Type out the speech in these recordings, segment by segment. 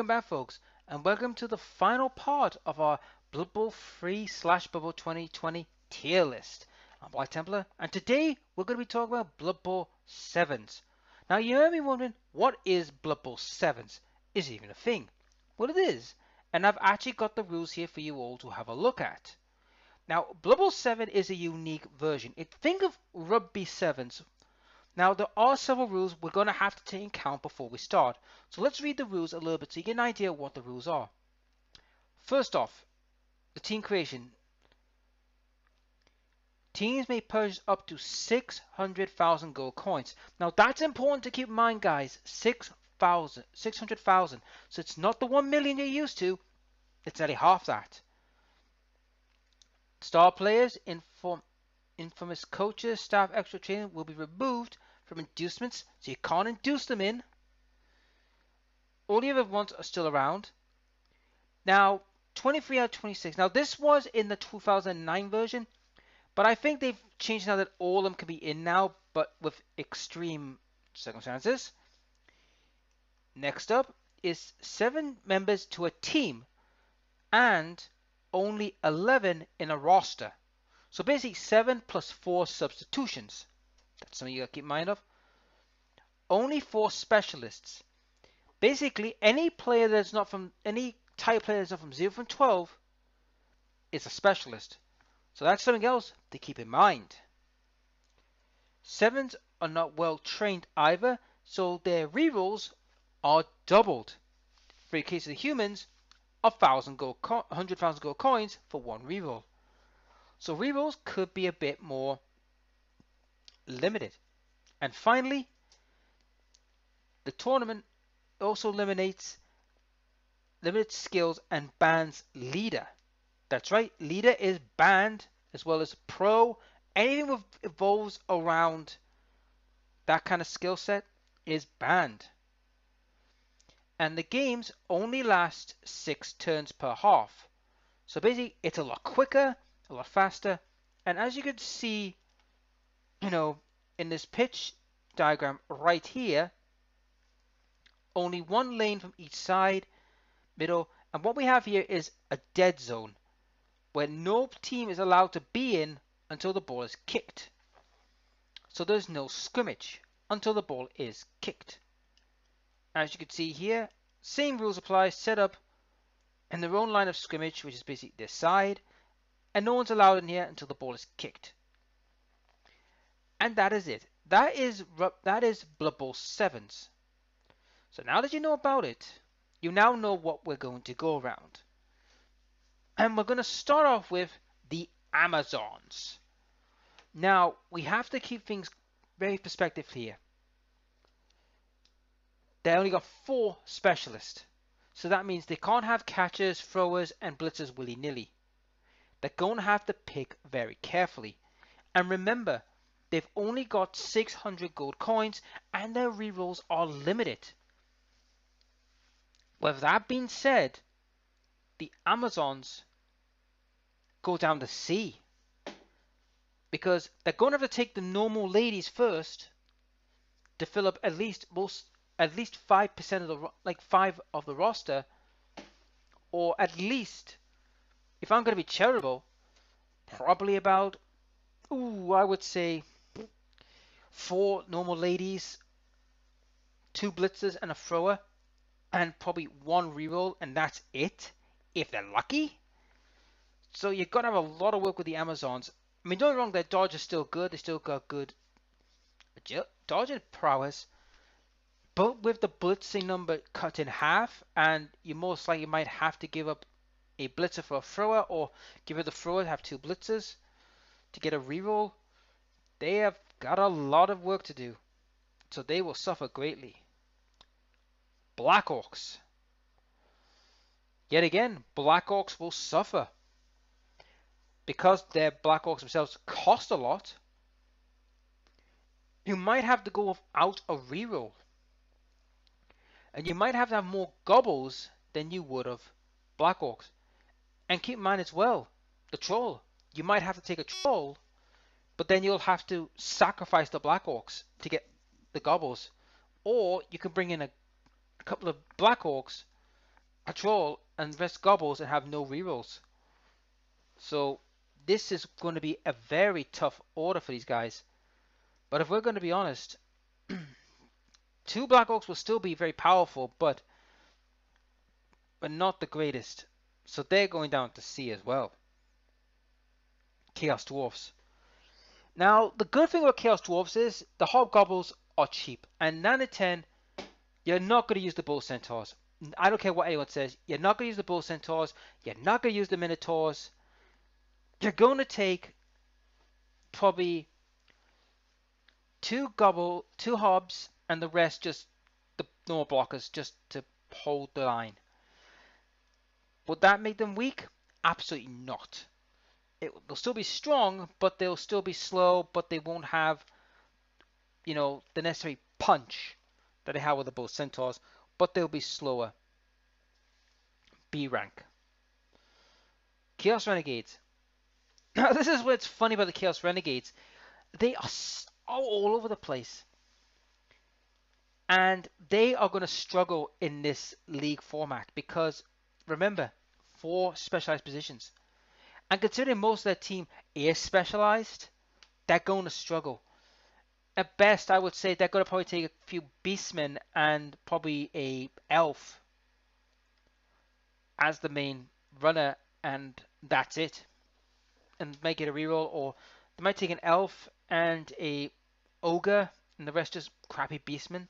Welcome back, folks, and welcome to the final part of our Blood Bowl 3 / Blood Bowl 2020 tier list. I'm Black Templar, and today we're going to be talking about Blood Bowl 7s. Now, you may be wondering, what is Blood Bowl 7s? Is it even a thing? Well, it is, and I've actually got the rules here for you all to have a look at. Now, Blood Bowl 7 is a unique version. Think of Rugby 7s. Now, there are several rules we're going to have to take into account before we start. So let's read the rules a little bit so you get an idea of what the rules are. First off, the team creation. Teams may purchase up to 600,000 gold coins. Now, that's important to keep in mind, guys. 600,000. So it's not the 1 million you're used to. It's only half that. Star players, infamous coaches, staff, extra training will be removed from inducements, so you can't induce them in. All the other ones are still around. Now, 23 out of 26. Now, this was in the 2009 version, but I think they've changed now that all of them can be in now, but with extreme circumstances. Next up is 7 members to a team and only 11 in a roster. So basically 7 plus 4 substitutions. That's something you gotta keep in mind of. Only 4 specialists. Basically, any player that's not from any type player that's not from 0 from 12 is a specialist. So that's something else to keep in mind. 7s are not well trained either, so their rerolls are doubled. For the case of the humans, 100,000 gold coins for 1 reroll. So rerolls could be a bit more limited. And finally, the tournament also limits skills and bans leader. That's right, leader is banned, as well as pro. Anything that evolves around that kind of skill set is banned. And the games only last 6 turns per half. So basically, it's a lot quicker, a lot faster, and as you can see, in this pitch diagram right here, only 1 lane from each side, middle, and what we have here is a dead zone where no team is allowed to be in until the ball is kicked. So there's no scrimmage until the ball is kicked. As you can see here, same rules apply, set up in their own line of scrimmage, which is basically this side, and no one's allowed in here until the ball is kicked. And that is it. That is Blood Bowl 7s. So now that you know about it, you now know what we're going to go around. And we're going to start off with the Amazons. Now, we have to keep things very perspective here. They only got 4 specialists. So that means they can't have catchers, throwers, and blitzers willy-nilly. They're going to have to pick very carefully. And remember, they've only got 600 gold coins, and their rerolls are limited. With that being said, the Amazons go down the sea. Because they're going to have to take the normal ladies first to fill up at least 5% of the 5 of the roster, or at least, if I'm going to be charitable, probably about I would say 4 normal ladies, 2 blitzers and a thrower, and probably 1 reroll, and that's it if they're lucky. So you're going to have a lot of work with the Amazons. I mean, don't get me wrong, their dodge is still good. They still got good dodge and prowess. But with the blitzing number cut in half, and you most likely might have to give up a blitzer for a thrower, or give it the thrower to have 2 blitzers to get a reroll, they have got a lot of work to do. So they will suffer greatly. Black Orcs. Yet again, Black Orcs will suffer. Because their Black Orcs themselves cost a lot, you might have to go without a reroll. And you might have to have more gobbles than you would of Black Orcs. And keep in mind as well, the troll. You might have to take a troll, but then you'll have to sacrifice the Black Orcs to get the gobbles. Or you can bring in a couple of Black Orcs a troll and rest gobbles and have no rerolls. So this is going to be a very tough order for these guys. But if we're going to be honest, two Black Orcs will still be very powerful, but not the greatest. So they're going down to C as well. Chaos Dwarfs. Now, the good thing about Chaos Dwarfs is the Hobgoblins are cheap. And 9 to 10, you're not going to use the Bull Centaurs. I don't care what anyone says. You're not going to use the Bull Centaurs. You're not going to use the Minotaurs. You're going to take probably two Hobs, and the rest just the normal blockers just to hold the line. Would that make them weak? Absolutely not. They'll still be strong, but they'll still be slow, but they won't have, the necessary punch that they have with the Bull Centaurs, but they'll be slower. B rank. Chaos Renegades. Now, this is what's funny about the Chaos Renegades. They are all over the place. And they are going to struggle in this league format because, remember, 4 specialized positions. And considering most of their team is specialized, they're going to struggle. At best, I would say they're going to probably take a few Beastmen and probably a Elf as the main runner, and that's it. And make it a reroll, or they might take an Elf and a Ogre, and the rest just crappy Beastmen.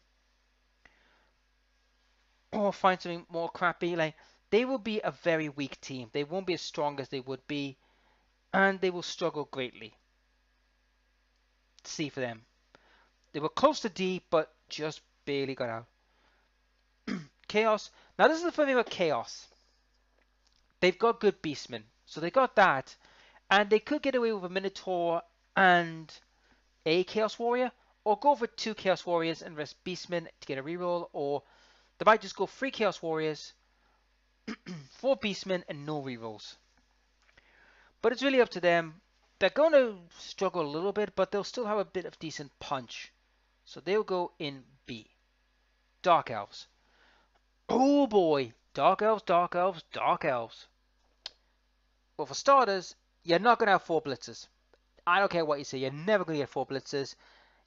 Or find something more crappy. Like, they will be a very weak team. They won't be as strong as they would be, and they will struggle greatly. C for them. They were close to D, but just barely got out. Chaos. Now, this is the funny thing about Chaos. They've got good Beastmen, so they got that, and they could get away with a Minotaur and a Chaos Warrior, or go for 2 Chaos Warriors and rest Beastmen to get a reroll, or they might just go 3 Chaos Warriors, 4 Beastmen, and no rerolls. But it's really up to them. They're going to struggle a little bit, but they'll still have a bit of decent punch. So they'll go in B. Dark Elves. Oh boy. Dark Elves, Dark Elves, Dark Elves. Well, for starters, you're not going to have 4 blitzers. I don't care what you say. You're never going to get 4 blitzers.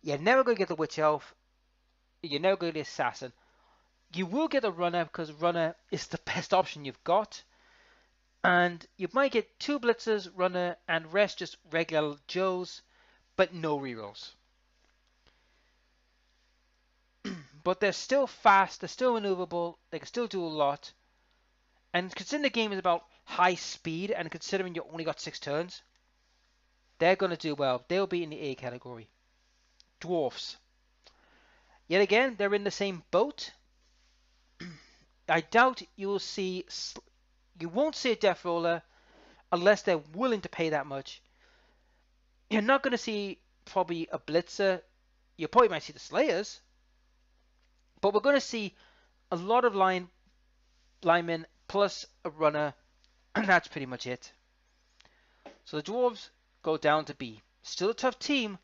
You're never going to get the Witch Elf. You're never going to get the Assassin. You will get the Runner because Runner is the best option you've got. And you might get 2 blitzers, Runner, and rest just regular Joes, but no rerolls. But they're still fast, they're still maneuverable, they can still do a lot. And considering the game is about high speed, and considering you only got 6 turns, they're going to do well. They'll be in the A category. Dwarfs. Yet again, they're in the same boat. I doubt you won't see a Death Roller unless they're willing to pay that much. You're not going to see probably a Blitzer. You probably might see the Slayers. But we're going to see a lot of linemen plus a runner, and that's pretty much it. So the Dwarves go down to B. Still a tough team,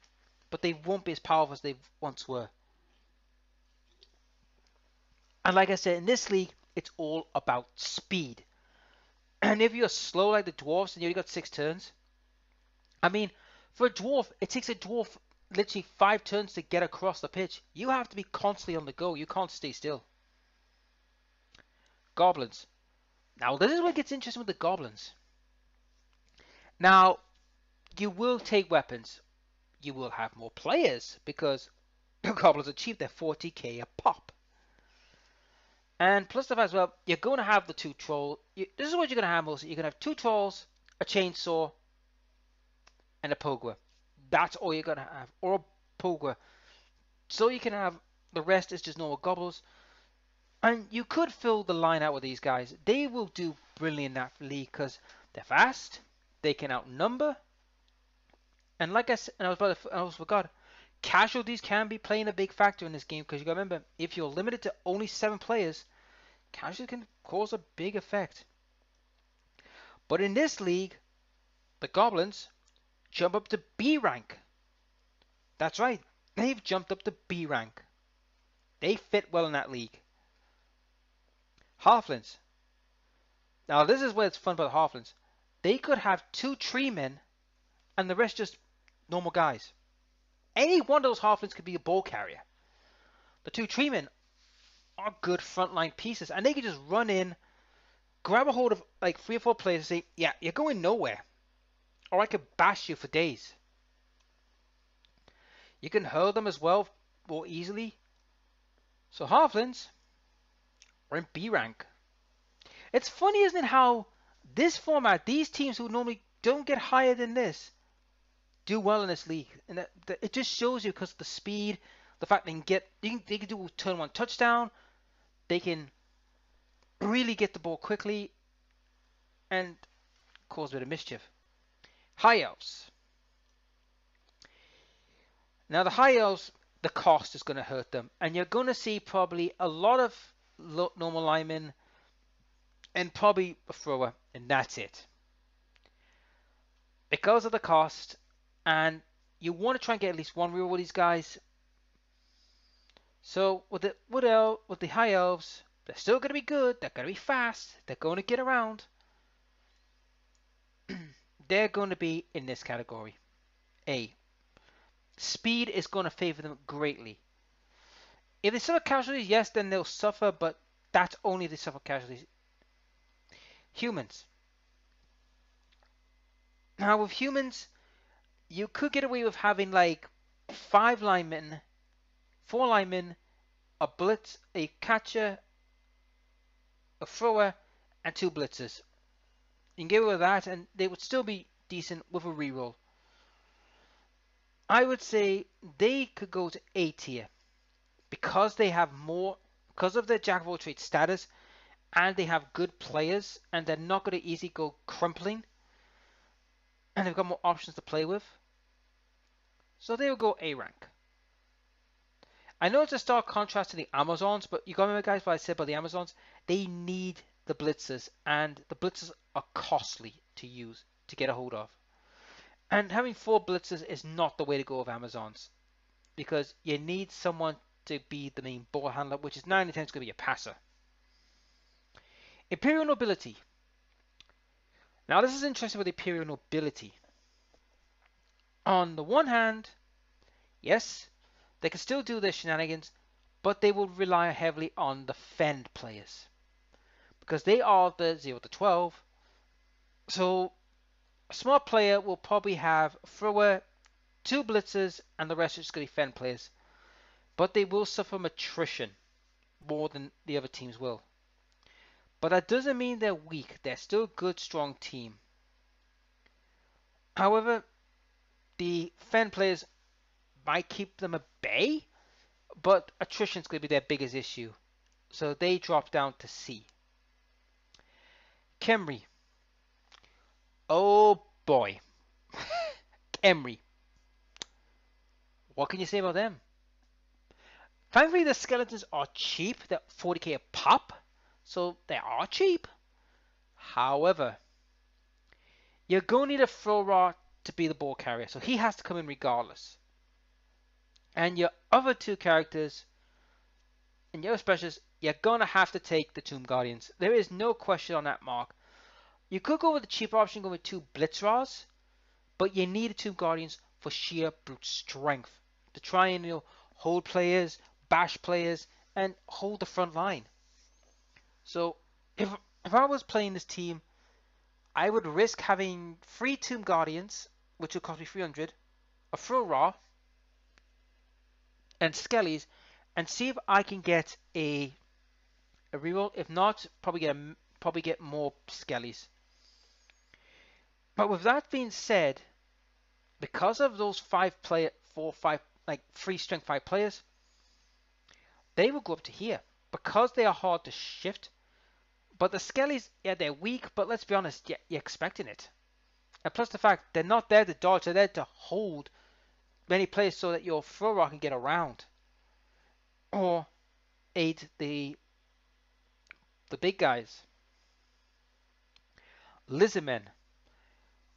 but they won't be as powerful as they once were. And like I said, in this league, it's all about speed. And if you're slow like the Dwarfs and you only got 6 turns, I mean, for a Dwarf, it takes a Dwarf literally 5 turns to get across the pitch. You have to be constantly on the go. You can't stay still. Goblins. Now, this is where it gets interesting with the Goblins. Now, you will take weapons. You will have more players because the Goblins are cheap. They're 40k a pop. And plus the fact as well, you're going to have the 2 trolls. This is what you're going to have mostly. You're going to have 2 trolls, a chainsaw, and a Pogre. That's all you're going to have. Or a Pogre. So you can have, the rest is just normal Goblins. And you could fill the line out with these guys. They will do brilliant in that league because they're fast. They can outnumber. And like I said, I almost forgot, casualties can be playing a big factor in this game because you got to remember, if you're limited to only 7 players, casualties can cause a big effect. But in this league, the Goblins jump up to B rank. That's right, they've jumped up to B rank. They fit well in that league. Halflings. Now this is where it's fun for the halflings. They could have 2 tree men and the rest just normal guys. Any one of those halflings could be a ball carrier. The 2 tree men are good frontline pieces, and they can just run in, grab a hold of like 3 or 4 players and say, yeah, you're going nowhere. Or I could bash you for days. You can hurl them as well more easily. So halflings are in B rank. It's funny, isn't it, how this format, these teams who normally don't get higher than this, do well in this league. And it just shows you because of the speed, the fact they can do turn 1 touchdown, they can really get the ball quickly and cause a bit of mischief. High Elves. Now the High Elves, the cost is going to hurt them, and you're going to see probably a lot of normal linemen and probably a thrower, and that's it. Because of the cost, and you want to try and get at least 1 reroll with these guys. So with the High Elves, they're still going to be good, they're going to be fast, they're going to get around. They're going to be in this category. A. Speed is going to favor them greatly. If they suffer casualties, yes, then they'll suffer, but that's only if they suffer casualties. Humans. Now with humans, you could get away with having like 5 linemen, 4 linemen, a blitz, a catcher, a thrower, and 2 blitzers. You can get away with that, and they would still be decent with a reroll. I would say they could go to A tier because they have more, because of their jack of all trades status, and they have good players, and they're not going to easily go crumpling, and they've got more options to play with. So they will go A rank. I know it's a stark contrast to the Amazons, but you got to remember, guys, what I said about the Amazons. They need the blitzers, and the blitzers are costly to use, to get a hold of. And having 4 blitzers is not the way to go with Amazons, because you need someone to be the main ball handler, which is 9 out of 10 is going to be a passer. Imperial Nobility. Now this is interesting with Imperial Nobility. On the one hand, yes, they can still do their shenanigans, but they will rely heavily on the fend players, because they are the 0 to 12. So a smart player will probably have thrower, 2 blitzers, and the rest are just going to be fend players. But they will suffer from attrition more than the other teams will. But that doesn't mean they're weak. They're still a good, strong team. However, the fend players might keep them at bay, but attrition is going to be their biggest issue. So they drop down to C. Khemri. Oh boy. Khemri. What can you say about them? Thankfully, the skeletons are cheap. They're 40k a pop, so they are cheap. However, you're going to need a throw raw to be the ball carrier, so he has to come in regardless. And your other 2 characters, and your specialists, you're going to have to take the Tomb Guardians. There is no question on that mark. You could go with the cheaper option, go with 2 Blitz Raws, but you need the Tomb Guardians for sheer brute strength to try and hold players, bash players, and hold the front line. So if I was playing this team, I would risk having 3 Tomb Guardians, which would cost me 300, a throw raw, and skellies, and see if I can get a reroll. If not, probably get more skellies. But with that being said, because of those 3 strength 5 players, they will go up to here because they are hard to shift. But the skellies, yeah, they're weak, but let's be honest, yeah, you're expecting it. And plus the fact they're not there to dodge, they're there to hold many players so that your throw rock can get around or aid the big guys. Lizardmen.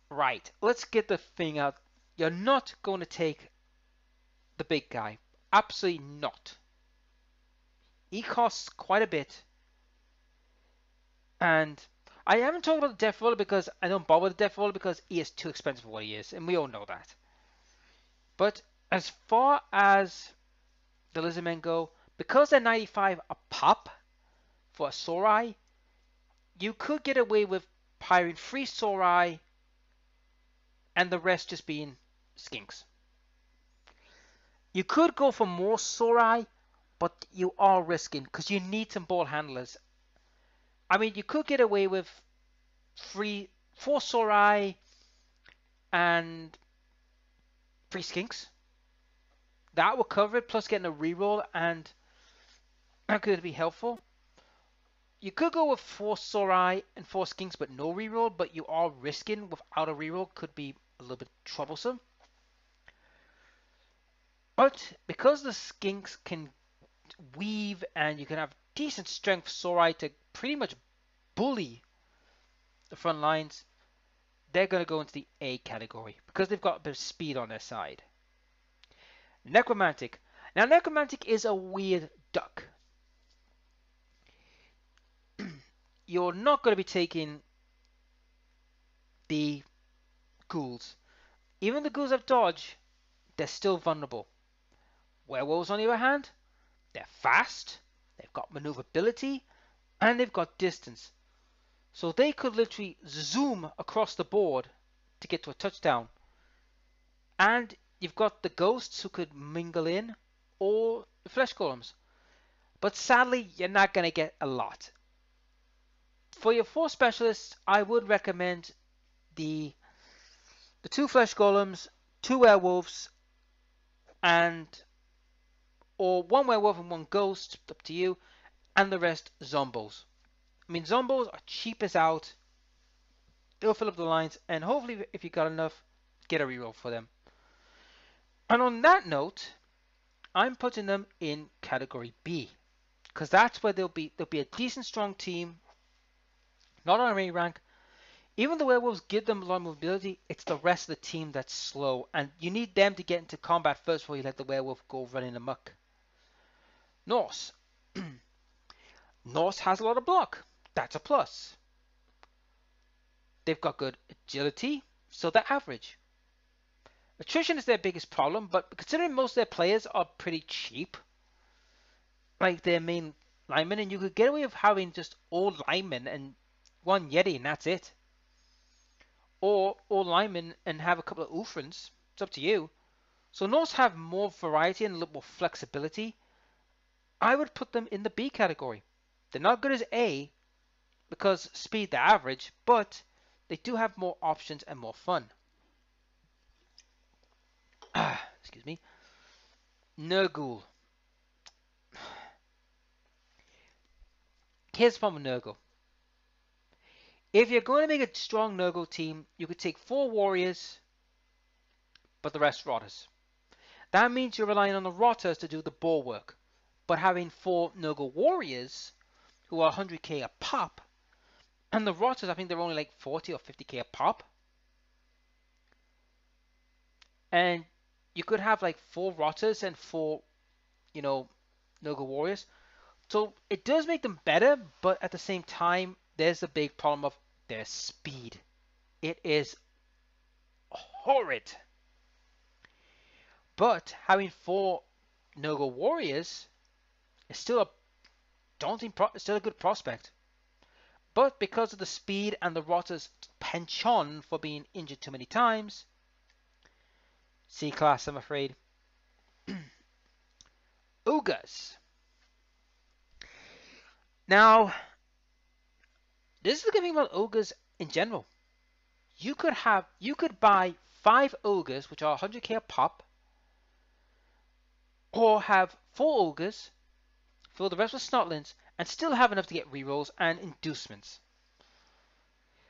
Right, let's get the thing out. You're not going to take the big guy. Absolutely not. He costs quite a bit. And I haven't talked about the Death Roller because I don't bother with the Death Roller because he is too expensive for what he is, and we all know that. But as far as the Lizardmen go, because they're 95 a pop for a Sorai, you could get away with hiring 3 Sorai and the rest just being skinks. You could go for more Sorai, but you are risking because you need some ball handlers. I mean, you could get away with 4 Sorai and 3 skinks. That will cover it, plus getting a reroll, and that could be helpful. You could go with 4 Sorai and 4 skinks, but no reroll, but you are risking without a reroll could be a little bit troublesome. But because the skinks can weave and you can have decent strength Sorai to pretty much bully the front lines, they're going to go into the A category because they've got a bit of speed on their side. Necromantic. Now, Necromantic is a weird duck. You're not going to be taking the ghouls. Even the ghouls have dodge, they're still vulnerable. Werewolves, on the other hand, they're fast, they've got maneuverability, and they've got distance. So they could literally zoom across the board to get to a touchdown. And you've got the ghosts who could mingle in, or the flesh golems. But sadly, you're not going to get a lot. For your 4 specialists, I would recommend the 2 flesh golems, 2 werewolves, and or 1 werewolf and 1 ghost, up to you, and the rest zombos. I mean, zombos are cheap as out. They'll fill up the lines, and hopefully, if you got enough, get a reroll for them. And on that note, I'm putting them in category B, because that's where they'll be a decent, strong team, not on A rank. Even the werewolves give them a lot of mobility. It's the rest of the team that's slow, and you need them to get into combat first before you let the werewolf go running amok. Norse. Norse has a lot of block. That's a plus. They've got good agility, so they're average. Attrition is their biggest problem, but considering most of their players are pretty cheap, like their main linemen, and you could get away with having just all linemen and 1 Yeti, and that's it. Or all linemen and have a couple of Uthrans. It's up to you. So Norse have more variety and a little more flexibility. I would put them in the B category. They're not good as A because speed they're average, but they do have more options and more fun. Excuse me. Nurgle. Here's the problem with Nurgle. If you're going to make a strong Nurgle team, you could take 4 warriors, but the rest rotters. That means you're relying on the rotters to do the ball work. But having 4 Nurgle warriors, who are 100k a pop, and the rotters, I think they're only like 40 or 50k a pop. And you could have like 4 rotters and 4, Nurgle warriors. So it does make them better, but at the same time, there's the big problem of their speed. It is horrid. But having 4 Nurgle warriors is still a still a good prospect. But because of the speed and the rotters penchant for being injured too many times, C class, I'm afraid. Ogres. Now, this is the good thing about ogres in general. You could buy 5 ogres, which are 100k a pop, or have 4 ogres, fill the rest with snotlings, and still have enough to get rerolls and inducements.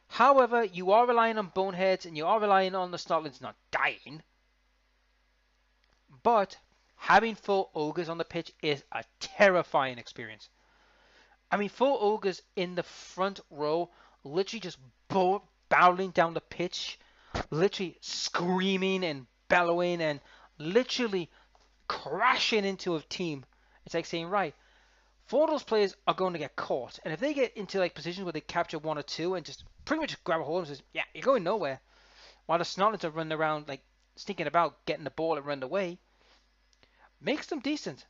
However, you are relying on boneheads and you are relying on the snotlings not dying. But having 4 ogres on the pitch is a terrifying experience. I mean, 4 ogres in the front row, literally just bowling down the pitch, literally screaming and bellowing and literally crashing into a team. It's like saying, right, Four of those players are going to get caught, and if they get into like positions where they capture one or two and just pretty much grab a hold and says, "Yeah, you're going nowhere," while the Snotlings are running around like sneaking about, getting the ball and running away, makes them decent.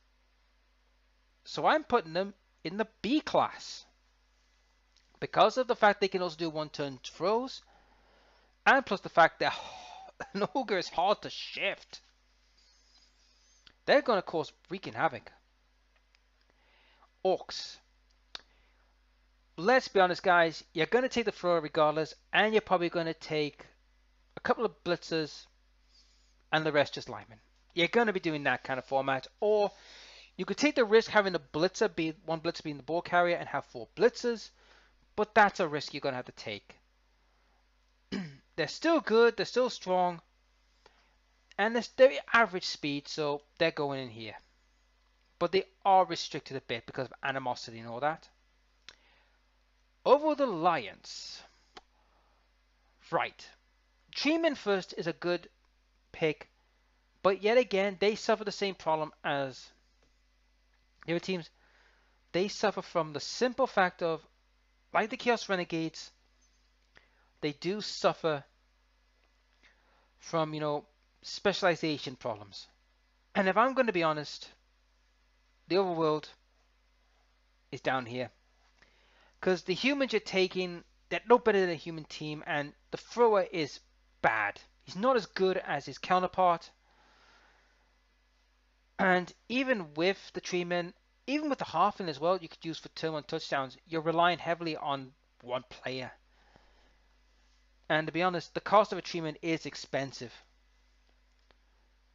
So I'm putting them in the B class because of the fact they can also do one-turn throws, and plus the fact that an ogre is hard to shift. They're going to cause freaking havoc. Orcs. Let's be honest, guys. You're going to take the thrower regardless, and you're probably going to take a couple of blitzers and the rest just linemen. You're going to be doing that kind of format, or you could take the risk having a blitzer, be one blitzer being the ball carrier, and have four blitzers, but that's a risk you're going to have to take. They're still good, they're still strong, and they're average speed, so they're going in here. But they are restricted a bit because of animosity and all that. Over the Lions. Right. Treeman first is a good pick, but yet again, they suffer the same problem as the other teams. They suffer from the simple fact of, like the Chaos Renegades, they do suffer from, specialization problems. And if I'm going to be honest, the overworld is down here. Because the humans you're taking, they're no better than a human team, and the thrower is bad. He's not as good as his counterpart. And even with the treatment, even with the halfling as well, you could use for turn one touchdowns, you're relying heavily on one player. And to be honest, the cost of a treatment is expensive.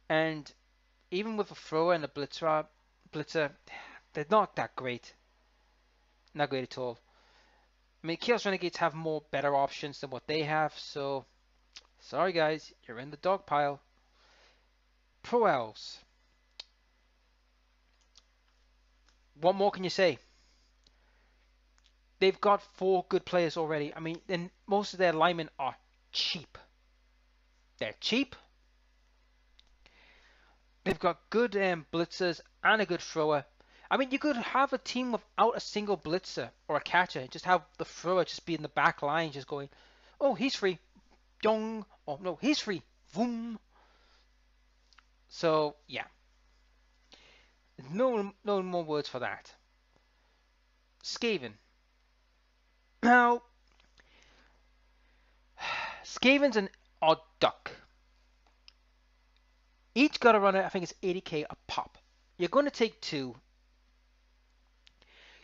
And even with a thrower and a blitzer, they're not that great. Not great at all. I mean, Chaos Renegades have more better options than what they have, so sorry guys, you're in the dog pile. Pro Elves. What more can you say? They've got four good players already. I mean, and most of their linemen are cheap. They're cheap. They've got good blitzers and a good thrower. I mean, you could have a team without a single blitzer or a catcher. Just have the thrower just be in the back line, just going, "Oh, he's free, dong." Oh no, he's free, boom. So yeah, no more words for that. Skaven. Now, Skaven's an odd duck. Each gutter runner, I think, is 80k a pop. You're going to take two.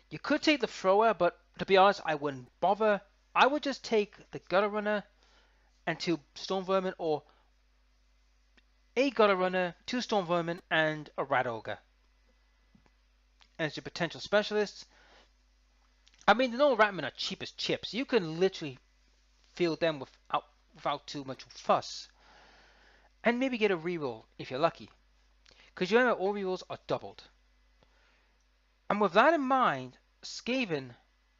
You could take the thrower, but to be honest, I wouldn't bother. I would just take the gutter runner and two storm vermin, or a gutter runner, two storm vermin, and a rat ogre as your potential specialists. I mean, the normal ratmen are cheap as chips. You can literally field them without too much fuss. And maybe get a reroll if you're lucky. Because you know all rerolls are doubled. And with that in mind, Skaven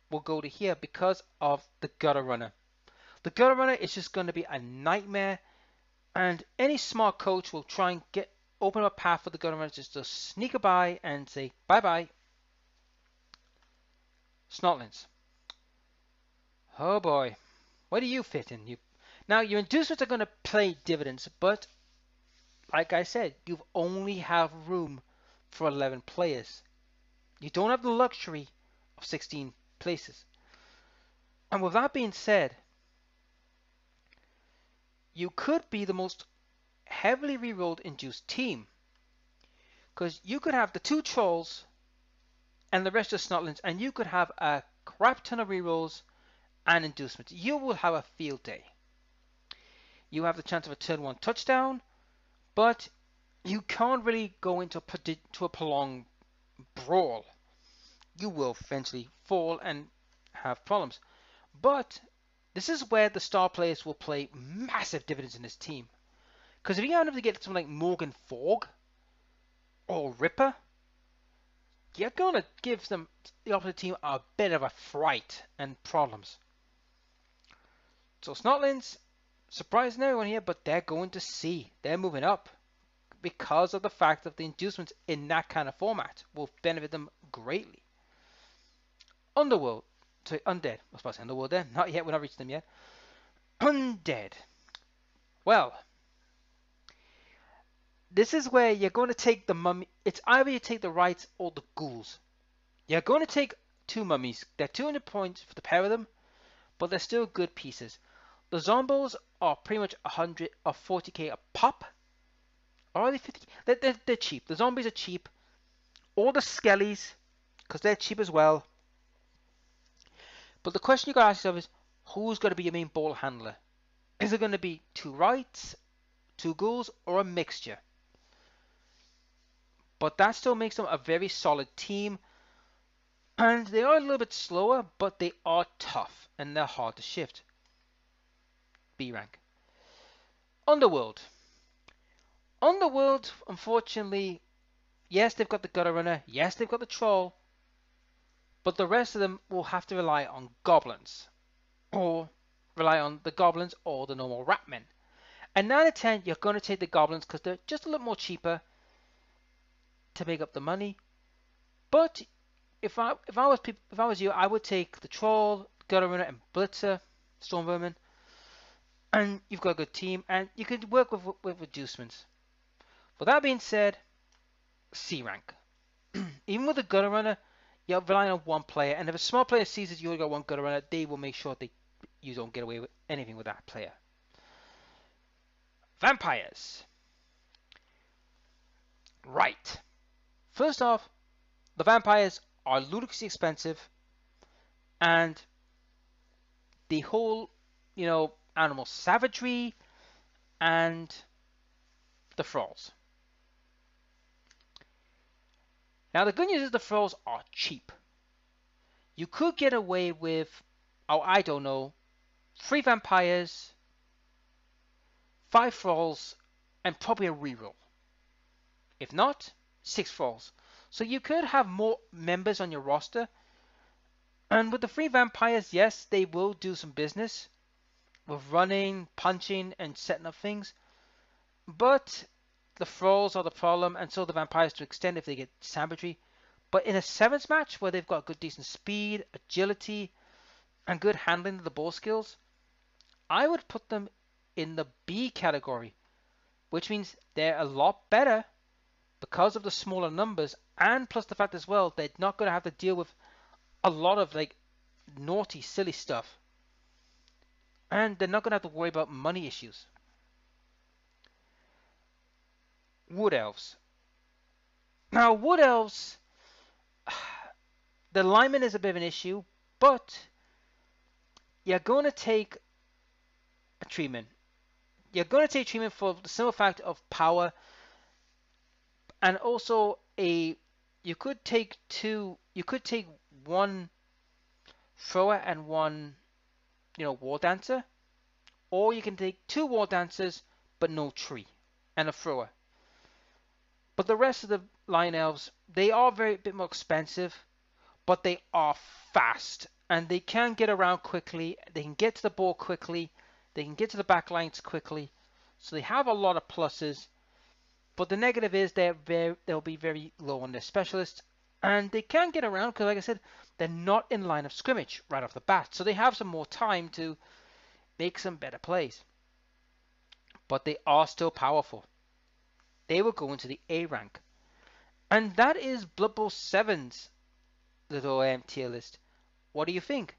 will go to here because of the gutter runner. The gutter runner is just going to be a nightmare. And any smart coach will try and open up a path for the gutter runner just to sneak by and say bye-bye. Snotlings. Oh boy. Where do you fit in? Now, your inducements are going to play dividends, but like I said, you only have room for 11 players. You don't have the luxury of 16 places. And with that being said, you could be the most heavily rerolled induced team. Because you could have the two trolls and the rest of Snotlings, and you could have a crap ton of rerolls and inducements. You will have a field day. You have the chance of a turn one touchdown, but you can't really go into a prolonged brawl. You will eventually fall and have problems. But this is where the star players will play massive dividends in this team. Because if you happen to get someone like Morgan Fogg or Ripper, you're going to give the opposite team a bit of a fright and problems. So Snotlings, surprising everyone here, but they're going to C. They're moving up because of the fact that the inducements in that kind of format will benefit them greatly. Underworld. Sorry, Undead. I was supposed to say Underworld there. Not yet. We're not reaching them yet. Undead. Well, this is where you're going to take the mummy. It's either you take the rights or the ghouls. You're going to take two mummies. They're 200 points for the pair of them, but they're still good pieces. The zombos are pretty much 100 or 40k a pop. Or are they 50? They're cheap. The zombies are cheap. All the skellies, because they're cheap as well. But the question you got to ask yourself is, who's going to be your main ball handler? Is it going to be two rights, two ghouls, or a mixture? But that still makes them a very solid team. And they are a little bit slower, but they are tough. And they're hard to shift. B rank. Underworld. Underworld, unfortunately, yes, they've got the Gutter Runner. Yes, they've got the Troll. But the rest of them will have to rely on Goblins. Or rely on the Goblins or the normal Ratmen. And 9 out of 10, you're going to take the Goblins because they're just a little more cheaper to make up the money. But if I was you, I would take the Troll, Gutter Runner, and Blitzer, Storm Vermin. And you've got a good team, and you could work with reducements. With that being said, C rank. Even with a Gutter Runner, you're relying on one player, and if a small player sees that you only got one Gutter Runner, they will make sure you don't get away with anything with that player. Vampires. Right. First off, the vampires are ludicrously expensive, and the whole, animal savagery and the thralls. Now, the good news is the thralls are cheap. You could get away with, I don't know, 3 vampires, 5 thralls, and probably a reroll. If not, 6 thralls. So you could have more members on your roster. And with the 3 vampires, yes, they will do some business with running, punching, and setting up things. But the thralls are the problem, and so the vampires to extend if they get savagery. But in a 7th match where they've got good decent speed, agility, and good handling of the ball skills, I would put them in the B category, which means they're a lot better because of the smaller numbers, and plus the fact as well they're not going to have to deal with a lot of naughty, silly stuff, and they're not going to have to worry about money issues. Wood Elves. Now, Wood Elves, the alignment is a bit of an issue, but you're going to take a treatment. You're going to take treatment for the simple fact of power, and also you could take one thrower and one, war dancer, or you can take 2 war dancers but no tree and a thrower. But the rest of the line elves, they are a bit more expensive, but they are fast and they can get around quickly. They can get to the ball quickly. They can get to the back lines quickly. So they have a lot of pluses. But the negative is they'll be very low on their specialists. And they can get around because, like I said, they're not in line of scrimmage right off the bat. So they have some more time to make some better plays. But they are still powerful. They will go into the A rank. And that is Blood Bowl 7's little tier list. What do you think?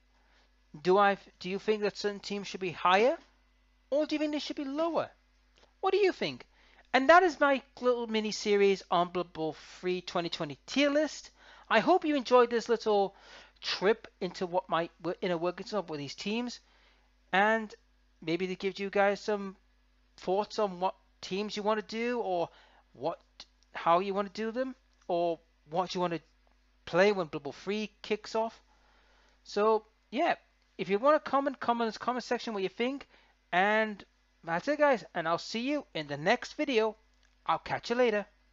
Do you think that certain teams should be higher? Or do you think they should be lower? What do you think? And that is my little mini series on Blood Bowl 3 2020 tier list. I hope you enjoyed this little trip into what my inner workings of with these teams. And maybe to give you guys some thoughts on what teams you want to do, or how you want to do them, or what you want to play when Blood Bowl 3 kicks off. So yeah, if you want to comment in the comment section what you think, and that's it guys, and I'll see you in the next video. I'll catch you later.